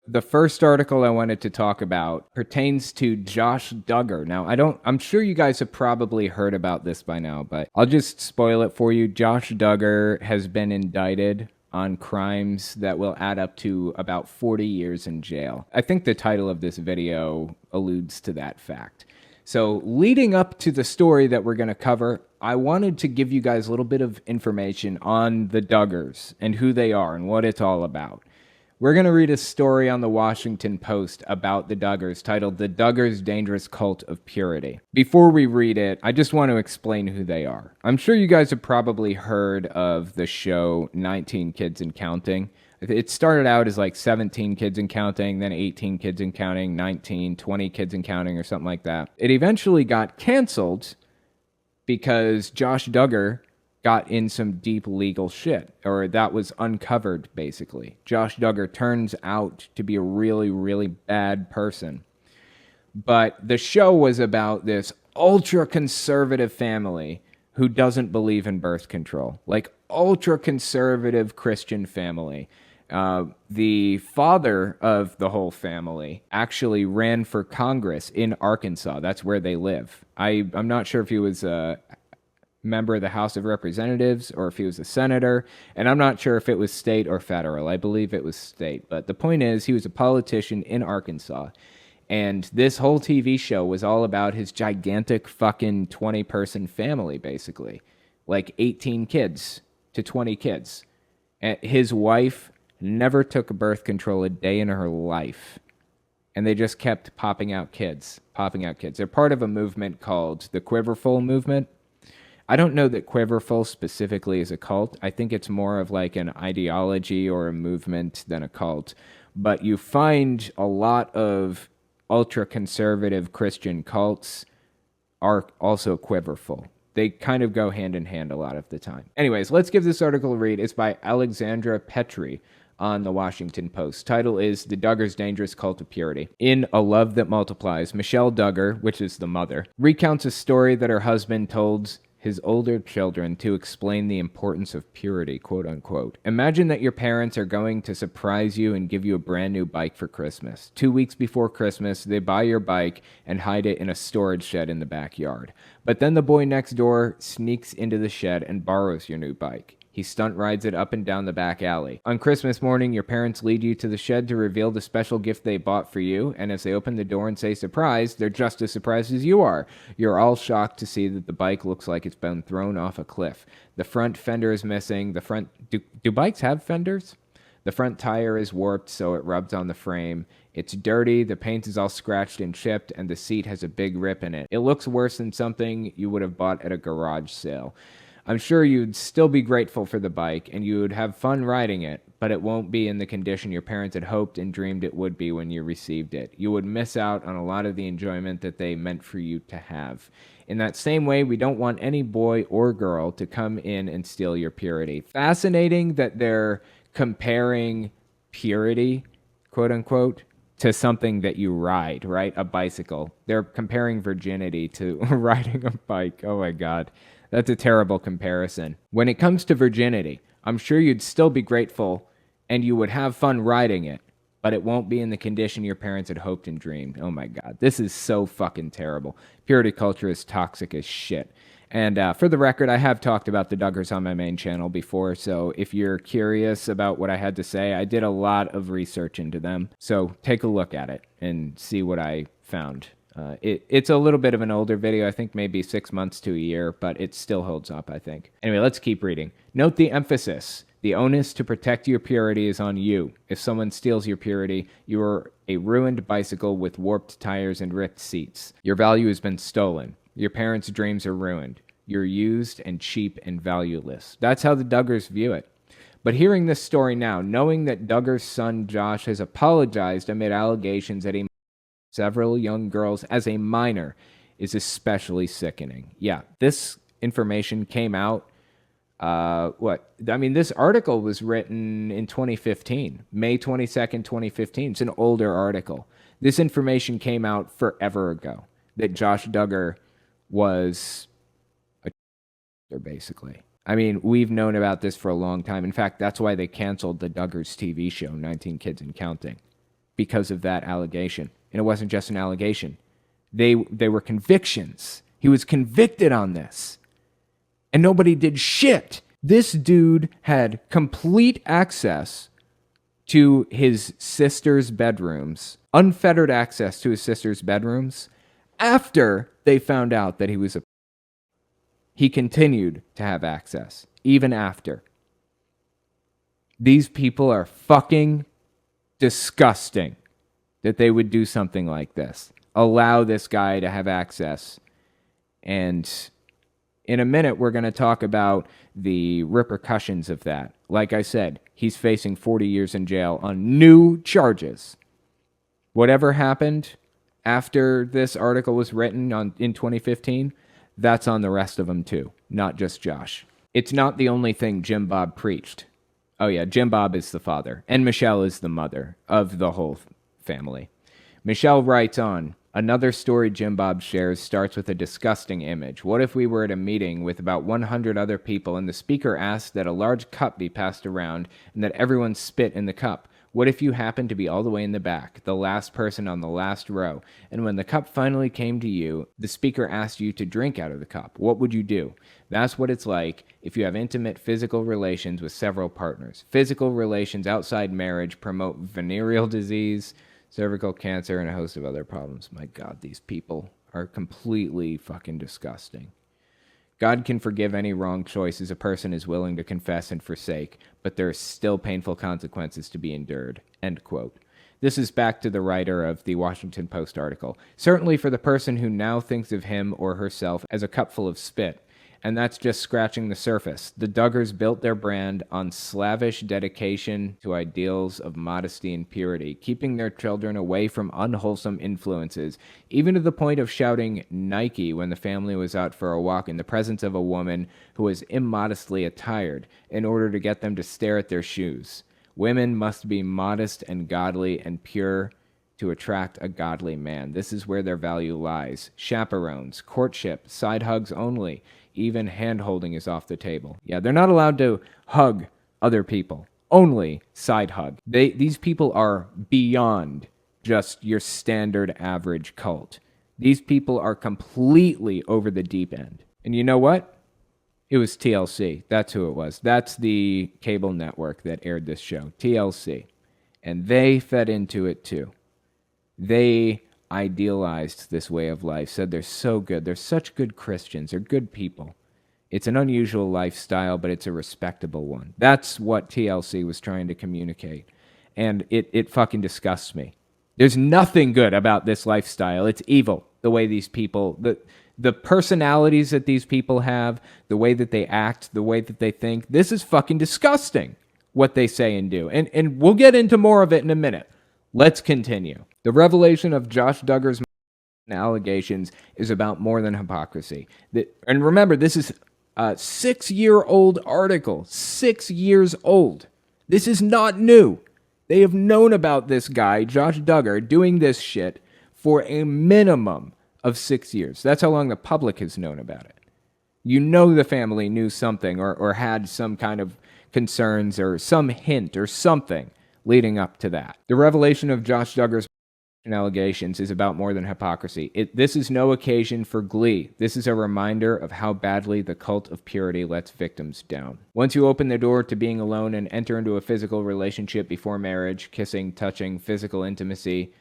The first article I wanted to talk about pertains to Josh Duggar. Now, I'm sure you guys have probably heard about this by now, but I'll just spoil it for you. Josh Duggar has been indicted on crimes that will add up to about 40 years in jail. I think the title of this video alludes to that fact. So, leading up to the story that we're going to cover, I wanted to give you guys a little bit of information on the Duggars and who they are and what it's all about. We're going to read a story on the Washington Post about the Duggars titled The Duggars' Dangerous Cult of Purity. Before we read it, I just want to explain who they are. I'm sure you guys have probably heard of the show 19 Kids and Counting. It started out as like 17 kids and counting, then 18 kids and counting, 19, 20 kids and counting, or something like that. It eventually got canceled because Josh Duggar got in some deep legal shit, or that was uncovered, basically. Josh Duggar turns out to be a really, really bad person. But the show was about this ultra-conservative family who doesn't believe in birth control. Like, ultra-conservative Christian family. The father of the whole family actually ran for Congress in Arkansas. That's where they live. I'm not sure if he was member of the House of Representatives or if he was a senator, and I'm not sure if it was state or federal. I believe it was state, but the point is he was a politician in Arkansas, and this whole TV show was all about his gigantic fucking 20-person family, basically. Like 18 kids to 20 kids. And his wife never took birth control a day in her life, and they just kept popping out kids. They're part of a movement called the Quiverful movement. I don't know that Quiverful specifically is a cult. I think it's more of like an ideology or a movement than a cult. But you find a lot of ultra-conservative Christian cults are also Quiverful. They kind of go hand in hand a lot of the time. Anyways, let's give this article a read. It's by Alexandra Petrie on the Washington Post. Title is The Duggars' Dangerous Cult of Purity. In A Love That Multiplies, Michelle Duggar, which is the mother, recounts a story that her husband told his older children to explain the importance of purity, quote unquote. Imagine that your parents are going to surprise you and give you a brand new bike for Christmas. 2 weeks before Christmas, they buy your bike and hide it in a storage shed in the backyard. But then the boy next door sneaks into the shed and borrows your new bike. He stunt rides it up and down the back alley. On Christmas morning, your parents lead you to the shed to reveal the special gift they bought for you, and as they open the door and say surprise, they're just as surprised as you are. You're all shocked to see that the bike looks like it's been thrown off a cliff. The front fender is missing. Do bikes have fenders? The front tire is warped, so it rubs on the frame. It's dirty, the paint is all scratched and chipped, and the seat has a big rip in it. It looks worse than something you would have bought at a garage sale. I'm sure you'd still be grateful for the bike, and you would have fun riding it, but it won't be in the condition your parents had hoped and dreamed it would be when you received it. You would miss out on a lot of the enjoyment that they meant for you to have. In that same way, we don't want any boy or girl to come in and steal your purity. Fascinating that they're comparing purity, quote unquote, to something that you ride, right? A bicycle. They're comparing virginity to riding a bike. Oh my God. That's a terrible comparison. When it comes to virginity, I'm sure you'd still be grateful and you would have fun riding it, but it won't be in the condition your parents had hoped and dreamed. Oh my God, this is so fucking terrible. Purity culture is toxic as shit. And for the record, I have talked about the Duggars on my main channel before, so if you're curious about what I had to say, I did a lot of research into them. So take a look at it and see what I found. It's a little bit of an older video, I think maybe 6 months to a year, but it still holds up, I think. Anyway, let's keep reading. Note the emphasis. The onus to protect your purity is on you. If someone steals your purity, you are a ruined bicycle with warped tires and ripped seats. Your value has been stolen. Your parents' dreams are ruined. You're used and cheap and valueless. That's how the Duggars view it. But hearing this story now, knowing that Duggar's son Josh has apologized amid allegations that he several young girls as a minor is especially sickening. Yeah, this information came out, this article was written in 2015, May 22nd, 2015. It's an older article. This information came out forever ago, that Josh Duggar was a basically. I mean, we've known about this for a long time. In fact, that's why they canceled the Duggars TV show, 19 Kids and Counting. because of that allegation. And it wasn't just an allegation. They were convictions. He was convicted on this. And nobody did shit. This dude had complete access to his sister's bedrooms, unfettered access to his sister's bedrooms, after they found out that he was a... He continued to have access, even after. These people are fucking disgusting that they would do something like this. Allow this guy to have access. And in a minute, we're going to talk about the repercussions of that. Like I said, he's facing 40 years in jail on new charges. Whatever happened after this article was written in 2015, that's on the rest of them too, not just Josh. It's not the only thing Jim Bob preached. Oh yeah, Jim Bob is the father, and Michelle is the mother of the whole family. Michelle writes on, another story Jim Bob shares starts with a disgusting image. What if we were at a meeting with about 100 other people and the speaker asked that a large cup be passed around and that everyone spit in the cup? What if you happened to be all the way in the back, the last person on the last row, and when the cup finally came to you, the speaker asked you to drink out of the cup? What would you do? That's what it's like if you have intimate physical relations with several partners. Physical relations outside marriage promote venereal disease, cervical cancer, and a host of other problems. My God, these people are completely fucking disgusting. God can forgive any wrong choices a person is willing to confess and forsake, but there are still painful consequences to be endured. End quote. This is back to the writer of the Washington Post article. Certainly for the person who now thinks of him or herself as a cupful of spit. And that's just scratching the surface. The Duggars built their brand on slavish dedication to ideals of modesty and purity, keeping their children away from unwholesome influences, even to the point of shouting Nike when the family was out for a walk in the presence of a woman who was immodestly attired in order to get them to stare at their shoes. Women must be modest and godly and pure to attract a godly man. This is where their value lies. Chaperones, courtship, side hugs only. Even hand-holding is off the table. Yeah, they're not allowed to hug other people. Only side hug. These people are beyond just your standard average cult. These people are completely over the deep end. And you know what? It was TLC. That's who it was. That's the cable network that aired this show. TLC. And they fed into it too. They idealized this way of life, said they're so good, they're such good Christians, they're good people. It's an unusual lifestyle, but it's a respectable one. That's what TLC was trying to communicate, and it fucking disgusts me. There's nothing good about this lifestyle. It's evil, the way these people, the personalities that these people have, the way that they act, the way that they think. This is fucking disgusting, what they say and do, and we'll get into more of it in a minute. Let's continue. The revelation of Josh Duggar's allegations is about more than hypocrisy. And remember, this is a 6-year-old article. 6 years old. This is not new. They have known about this guy, Josh Duggar, doing this shit for a minimum of 6 years. That's how long the public has known about it. You know the family knew something or had some kind of concerns or some hint or something leading up to that. The revelation of Josh Duggar's allegations is about more than hypocrisy. This is no occasion for glee. This is a reminder of how badly the cult of purity lets victims down. Once you open the door to being alone and enter into a physical relationship before marriage, kissing, touching, physical intimacy,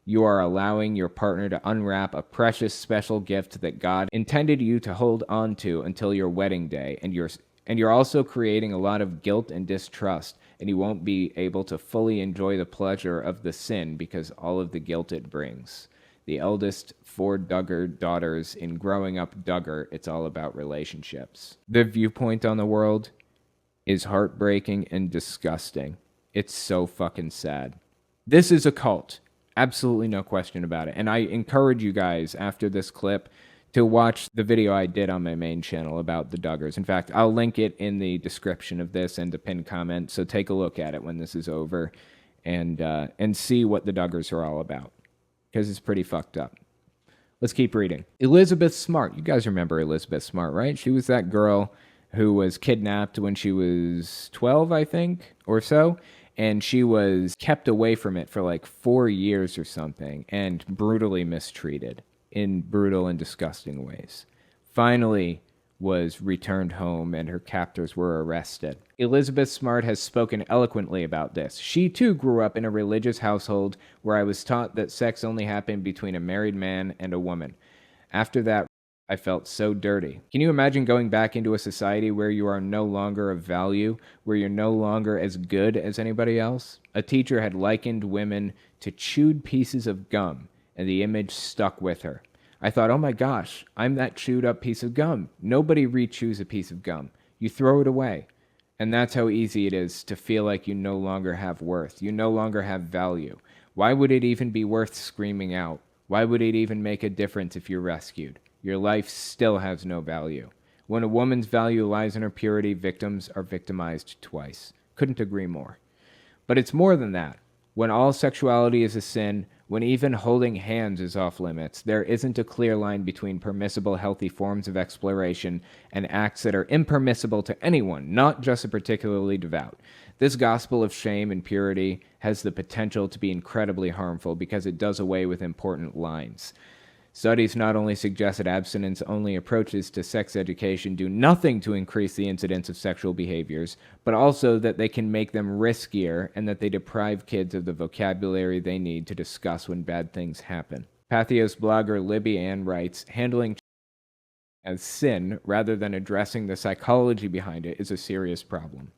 you are allowing your partner to unwrap a precious special gift that God intended you to hold on to until your wedding day, and you're also creating a lot of guilt and distrust, and you won't be able to fully enjoy the pleasure of the sin because all of the guilt it brings. The eldest 4 Duggar daughters in growing up Duggar, it's all about relationships. The viewpoint on the world is heartbreaking and disgusting. It's so fucking sad. This is a cult. Absolutely no question about it. And I encourage you guys after this clip to watch the video I did on my main channel about the Duggars. In fact, I'll link it in the description of this and the pinned comment, so take a look at it when this is over and see what the Duggars are all about, because it's pretty fucked up. Let's keep reading. Elizabeth Smart. You guys remember Elizabeth Smart, right? She was that girl who was kidnapped when she was 12, I think, or so, and she was kept away from it for like 4 years or something and brutally mistreated in brutal and disgusting ways. Finally was returned home and her captors were arrested. Elizabeth Smart has spoken eloquently about this. She too grew up in a religious household where I was taught that sex only happened between a married man and a woman. After that, I felt so dirty. Can you imagine going back into a society where you are no longer of value, where you're no longer as good as anybody else? A teacher had likened women to chewed pieces of gum, and the image stuck with her. I thought, oh my gosh, I'm that chewed up piece of gum. Nobody re-chews a piece of gum. You throw it away. And that's how easy it is to feel like you no longer have worth. You no longer have value. Why would it even be worth screaming out? Why would it even make a difference if you're rescued? Your life still has no value. When a woman's value lies in her purity, victims are victimized twice. Couldn't agree more. But it's more than that. When all sexuality is a sin, when even holding hands is off limits, there isn't a clear line between permissible, healthy forms of exploration and acts that are impermissible to anyone, not just a particularly devout. This gospel of shame and purity has the potential to be incredibly harmful because it does away with important lines. Studies not only suggest that abstinence-only approaches to sex education do nothing to increase the incidence of sexual behaviors, but also that they can make them riskier and that they deprive kids of the vocabulary they need to discuss when bad things happen. Pathos blogger Libby Ann writes, handling as sin rather than addressing the psychology behind it is a serious problem.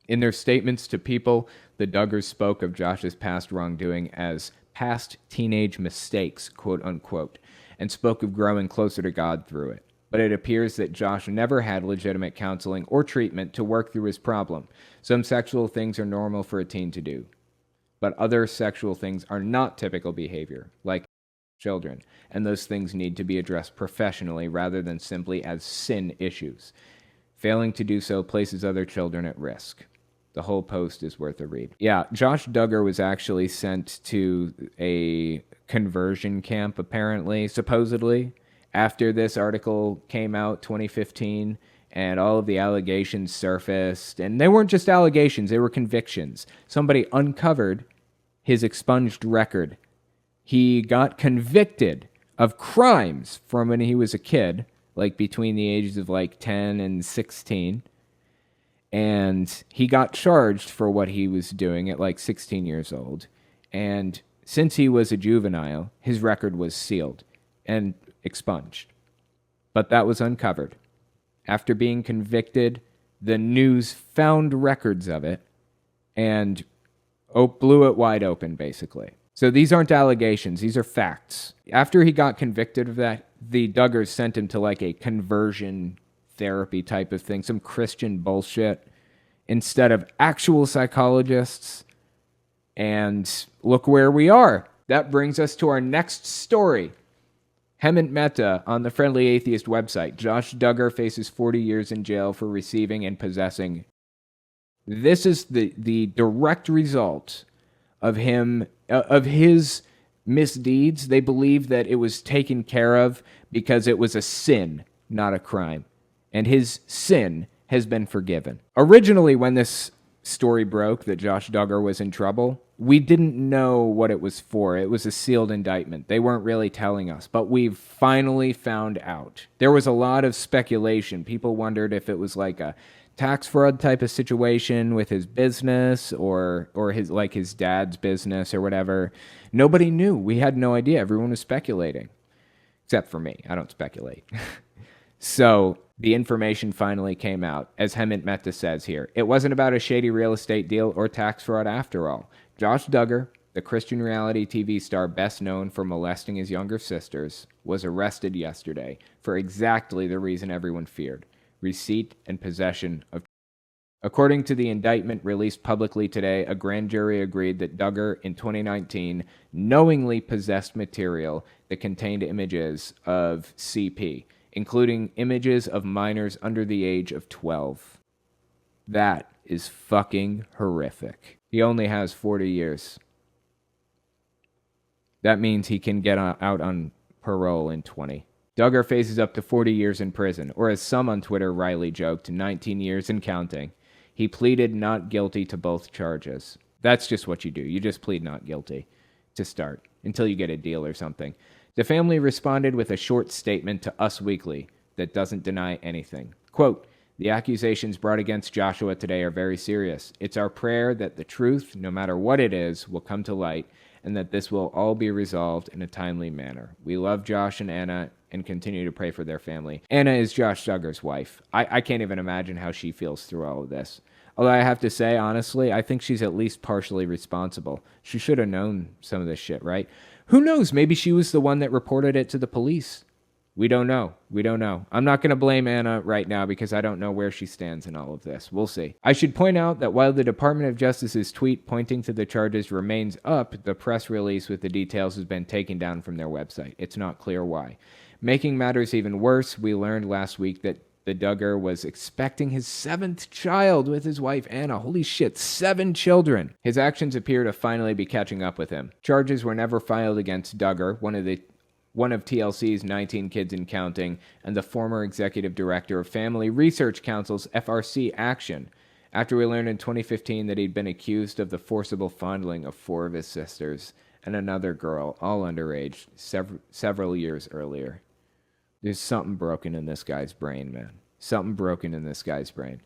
In their statements to People, the Duggars spoke of Josh's past wrongdoing as past teenage mistakes, quote unquote, and spoke of growing closer to God through it. But it appears that Josh never had legitimate counseling or treatment to work through his problem. Some sexual things are normal for a teen to do, but other sexual things are not typical behavior, like children, and those things need to be addressed professionally rather than simply as sin issues. Failing to do so places other children at risk. The whole post is worth a read. Yeah, Josh Duggar was actually sent to a conversion camp, apparently, supposedly, after this article came out, 2015, and all of the allegations surfaced. And they weren't just allegations, they were convictions. Somebody uncovered his expunged record. He got convicted of crimes from when he was a kid, like between the ages of like 10 and 16. And he got charged for what he was doing at like 16 years old. And since he was a juvenile, his record was sealed and expunged. But that was uncovered. After being convicted, the news found records of it and blew it wide open, basically. So these aren't allegations, these are facts. After he got convicted of that, the Duggars sent him to like a conversion therapy type of thing, some Christian bullshit, instead of actual psychologists. And look where we are. That brings us to our next story. Hemant Mehta on the Friendly Atheist website. Josh Duggar faces 40 years in jail for receiving and possessing. This is the direct result of his misdeeds. They believe that it was taken care of because it was a sin, not a crime. And his sin has been forgiven. Originally, when this story broke that Josh Duggar was in trouble, we didn't know what it was for. It was a sealed indictment. They weren't really telling us, but we've finally found out. There was a lot of speculation. People wondered if it was like a tax fraud type of situation with his business or his dad's business or whatever. Nobody knew. We had no idea. Everyone was speculating. Except for me. I don't speculate. So the information finally came out, as Hemant Mehta says here. It wasn't about a shady real estate deal or tax fraud after all. Josh Duggar, the Christian reality TV star best known for molesting his younger sisters, was arrested yesterday for exactly the reason everyone feared: receipt and possession of. According to the indictment released publicly today, a grand jury agreed that Duggar, in 2019, knowingly possessed material that contained images of CP, including images of minors under the age of 12. That is fucking horrific. He only has 40 years. That means he can get out on parole in 20. Duggar faces up to 40 years in prison, or as some on Twitter wryly joked, 19 years and counting. He pleaded not guilty to both charges. That's just what you do. You just plead not guilty to start until you get a deal or something. The family responded with a short statement to Us Weekly that doesn't deny anything. Quote, "The accusations brought against Joshua today are very serious. It's our prayer that the truth, no matter what it is, will come to light and that this will all be resolved in a timely manner. We love Josh and Anna and continue to pray for their family." Anna is Josh Duggar's wife. I can't even imagine how she feels through all of this. Although I have to say, honestly, I think she's at least partially responsible. She should have known some of this shit, right? Who knows? Maybe she was the one that reported it to the police. We don't know. We don't know. I'm not going to blame Anna right now because I don't know where she stands in all of this. We'll see. I should point out that while the Department of Justice's tweet pointing to the charges remains up, the press release with the details has been taken down from their website. It's not clear why. Making matters even worse, we learned last week that the Duggar was expecting his 7th child with his wife Anna. Holy shit, 7 children. His actions appear to finally be catching up with him. Charges were never filed against Duggar, one of TLC's 19 kids and counting, and the former executive director of Family Research Council's FRC Action, after we learned in 2015 that he'd been accused of the forcible fondling of 4 of his sisters and another girl, all underage, several years earlier. There's something broken in this guy's brain, man. Something broken in this guy's brain.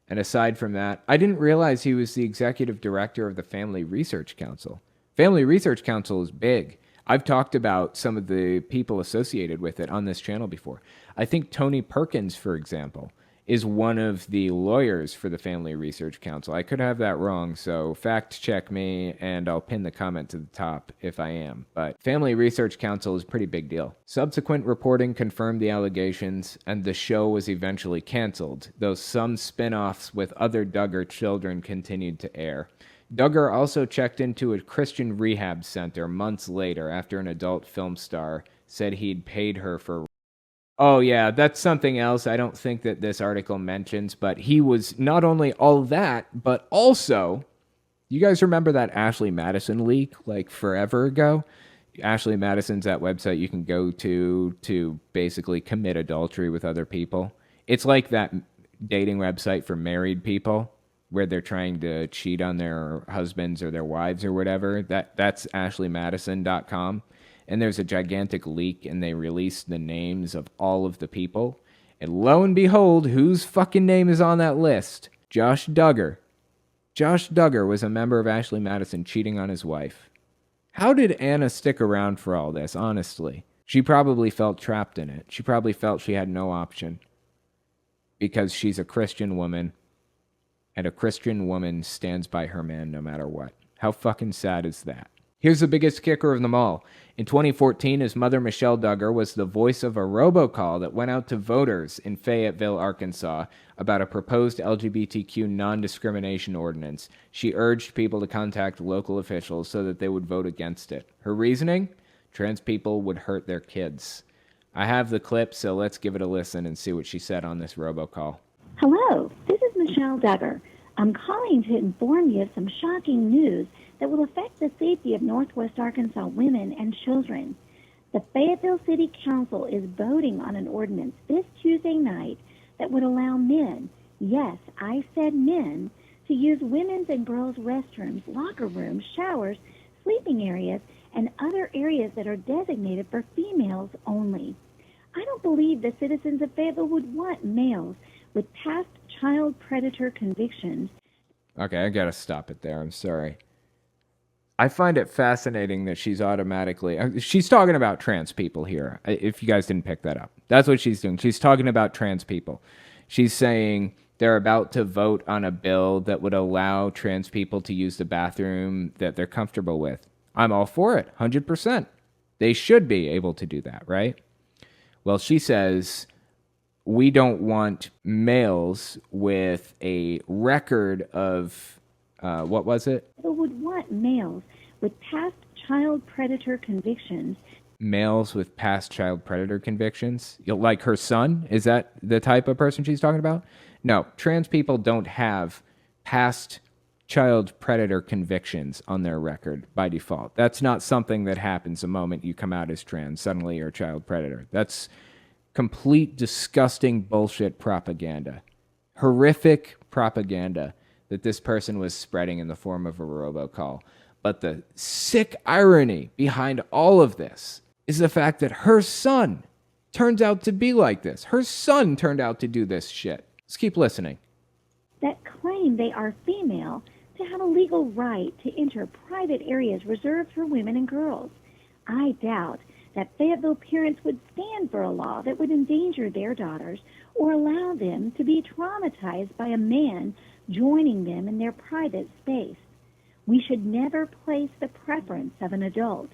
And aside from that, I didn't realize he was the executive director of the Family Research Council. Family Research Council is big. I've talked about some of the people associated with it on this channel before. I think Tony Perkins, for example, is one of the lawyers for the Family Research Council. I could have that wrong, so fact check me, and I'll pin the comment to the top if I am. But Family Research Council is a pretty big deal. Subsequent reporting confirmed the allegations, and the show was eventually canceled, though some spin-offs with other Duggar children continued to air. Duggar also checked into a Christian rehab center months later after an adult film star said he'd paid her for... Oh, yeah, that's something else I don't think that this article mentions, but he was not only all that, but also, you guys remember that Ashley Madison leak, like forever ago? Ashley Madison's that website you can go to basically commit adultery with other people. It's like that dating website for married people where they're trying to cheat on their husbands or their wives or whatever. That's ashleymadison.com. And there's a gigantic leak, and they released the names of all of the people. And lo and behold, whose fucking name is on that list? Josh Duggar. Josh Duggar was a member of Ashley Madison cheating on his wife. How did Anna stick around for all this, honestly? She probably felt trapped in it. She probably felt she had no option. Because she's a Christian woman, and a Christian woman stands by her man no matter what. How fucking sad is that? Here's the biggest kicker of them all. In 2014, his mother, Michelle Duggar, was the voice of a robocall that went out to voters in Fayetteville, Arkansas, about a proposed LGBTQ non-discrimination ordinance. She urged people to contact local officials so that they would vote against it. Her reasoning? Trans people would hurt their kids. I have the clip, so let's give it a listen and see what she said on this robocall. Hello, this is Michelle Duggar. I'm calling to inform you of some shocking news that will affect the safety of Northwest Arkansas women and children. The Fayetteville City Council is voting on an ordinance this Tuesday night that would allow men, yes, I said men, to use women's and girls' restrooms, locker rooms, showers, sleeping areas, and other areas that are designated for females only. I don't believe the citizens of Fayetteville would want males with past child predator convictions. Okay, I gotta stop it there. I'm sorry. I find it fascinating that she's automatically... She's talking about trans people here, if you guys didn't pick that up. That's what she's doing. She's talking about trans people. She's saying they're about to vote on a bill that would allow trans people to use the bathroom that they're comfortable with. I'm all for it, 100%. They should be able to do that, right? Well, she says... We don't want males with a record of, what was it? People would want males with past child predator convictions. Males with past child predator convictions? Like her son? Is that the type of person she's talking about? No, trans people don't have past child predator convictions on their record by default. That's not something that happens the moment you come out as trans. Suddenly you're a child predator. That's complete disgusting bullshit propaganda. Horrific propaganda that this person was spreading in the form of a robocall. But the sick irony behind all of this is the fact that her son turns out to be like this. Her son turned out to do this shit. Let's keep listening. That claim they are female to have a legal right to enter private areas reserved for women and girls. I doubt that Fayetteville parents would stand for a law that would endanger their daughters or allow them to be traumatized by a man joining them in their private space. We should never place the preference of an adult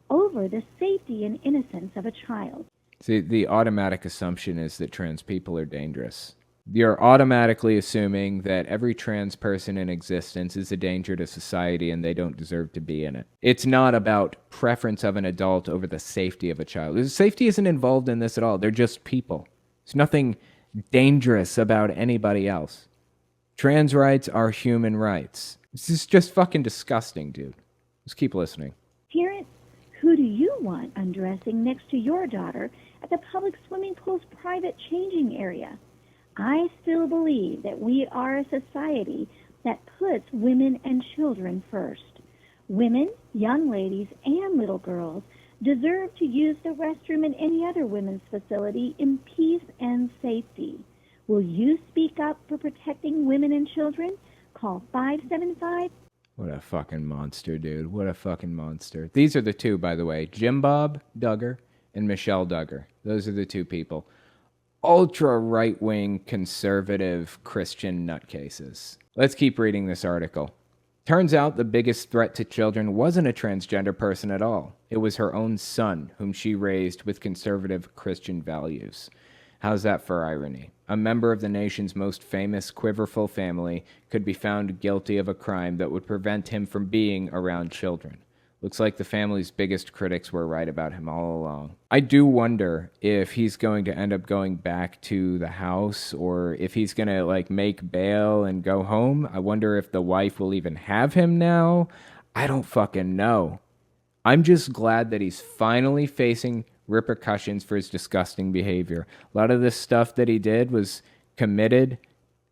over the safety and innocence of a child. See, the automatic assumption is that trans people are dangerous. You're automatically assuming that every trans person in existence is a danger to society and they don't deserve to be in it. It's not about preference of an adult over the safety of a child. The safety isn't involved in this at all. They're just people. There's nothing dangerous about anybody else. Trans rights are human rights. This is just fucking disgusting, dude. Let's keep listening. Parents, who do you want undressing next to your daughter at the public swimming pool's private changing area? I still believe that we are a society that puts women and children first. Women, young ladies, and little girls deserve to use the restroom in any other women's facility in peace and safety. Will you speak up for protecting women and children? Call 575. What a fucking monster, dude. What a fucking monster. These are the two, by the way. Jim Bob Duggar and Michelle Duggar. Those are the two people. Ultra right-wing conservative Christian nutcases. Let's keep reading this article. Turns out the biggest threat to children wasn't a transgender person at all. It was her own son, whom she raised with conservative Christian values. How's that for irony? A member of the nation's most famous quiverful family could be found guilty of a crime that would prevent him from being around children. Looks like the family's biggest critics were right about him all along. I do wonder if he's going to end up going back to the house or if he's going to make bail and go home. I wonder if the wife will even have him now. I don't fucking know. I'm just glad that he's finally facing repercussions for his disgusting behavior. A lot of this stuff that he did was committed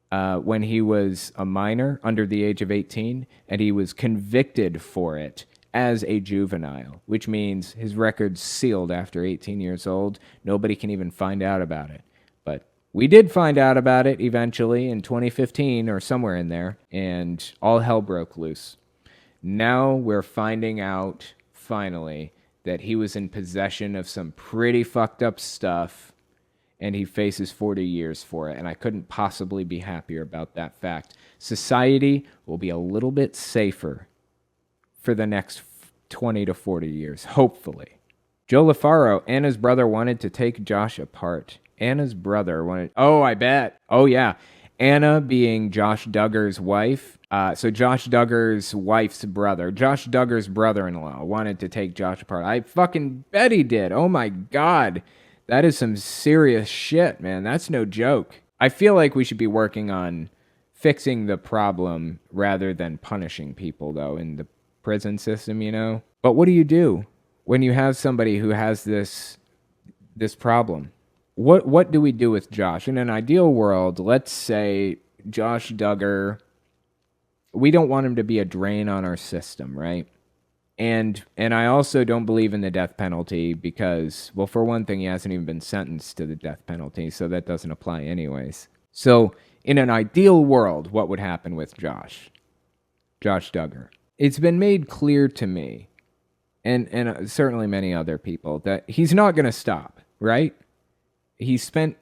when he was a minor under the age of 18, and he was convicted for it as a juvenile, which means his record's sealed after 18 years old. Nobody can even find out about it. But we did find out about it eventually in 2015 or somewhere in there, and all hell broke loose. Now we're finding out, finally, that he was in possession of some pretty fucked up stuff, and he faces 40 years for it, and I couldn't possibly be happier about that fact. Society will be a little bit safer for the next 20 to 40 years, hopefully. Joe LaFaro, Anna's brother, wanted to take Josh apart. Anna's brother wanted... Oh, I bet. Oh, yeah. Anna being Josh Duggar's wife. So Josh Duggar's wife's brother. Josh Duggar's brother-in-law wanted to take Josh apart. I fucking bet he did. Oh, my God. That is some serious shit, man. That's no joke. I feel like we should be working on fixing the problem rather than punishing people, though, in the prison system, you know? But what do you do when you have somebody who has this problem? What do we do with Josh? In an ideal world, let's say Josh Duggar, we don't want him to be a drain on our system, right? And I also don't believe in the death penalty because, well, for one thing, he hasn't even been sentenced to the death penalty, so that doesn't apply anyways. So in an ideal world, what would happen with Josh Duggar? It's been made clear to me, and certainly many other people, that he's not going to stop, right? He spent,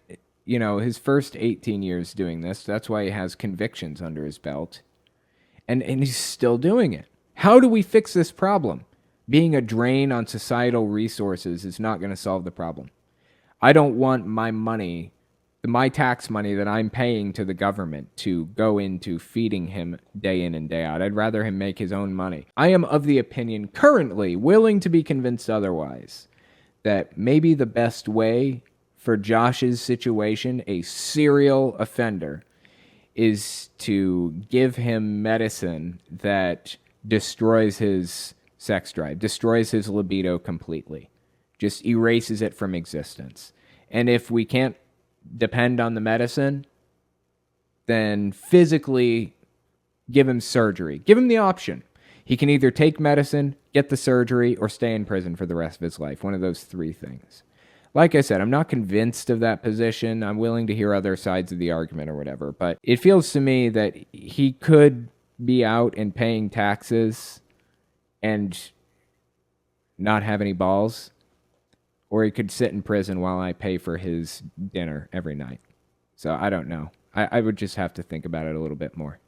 his first 18 years doing this. That's why he has convictions under his belt. And he's still doing it. How do we fix this problem? Being a drain on societal resources is not going to solve the problem. I don't want my money, my tax money that I'm paying to the government, to go into feeding him day in and day out. I'd rather him make his own money. I am of the opinion, currently, willing to be convinced otherwise, that maybe the best way for Josh's situation, a serial offender, is to give him medicine that destroys his sex drive, destroys his libido completely, just erases it from existence. And if we can't depend on the medicine, then physically give him surgery. Give him the option. He can either take medicine, get the surgery, or stay in prison for the rest of his life. One of those three things. Like I said, I'm not convinced of that position. I'm willing to hear other sides of the argument or whatever. But it feels to me that he could be out and paying taxes and not have any balls, or he could sit in prison while I pay for his dinner every night. So I don't know. I would just have to think about it a little bit more.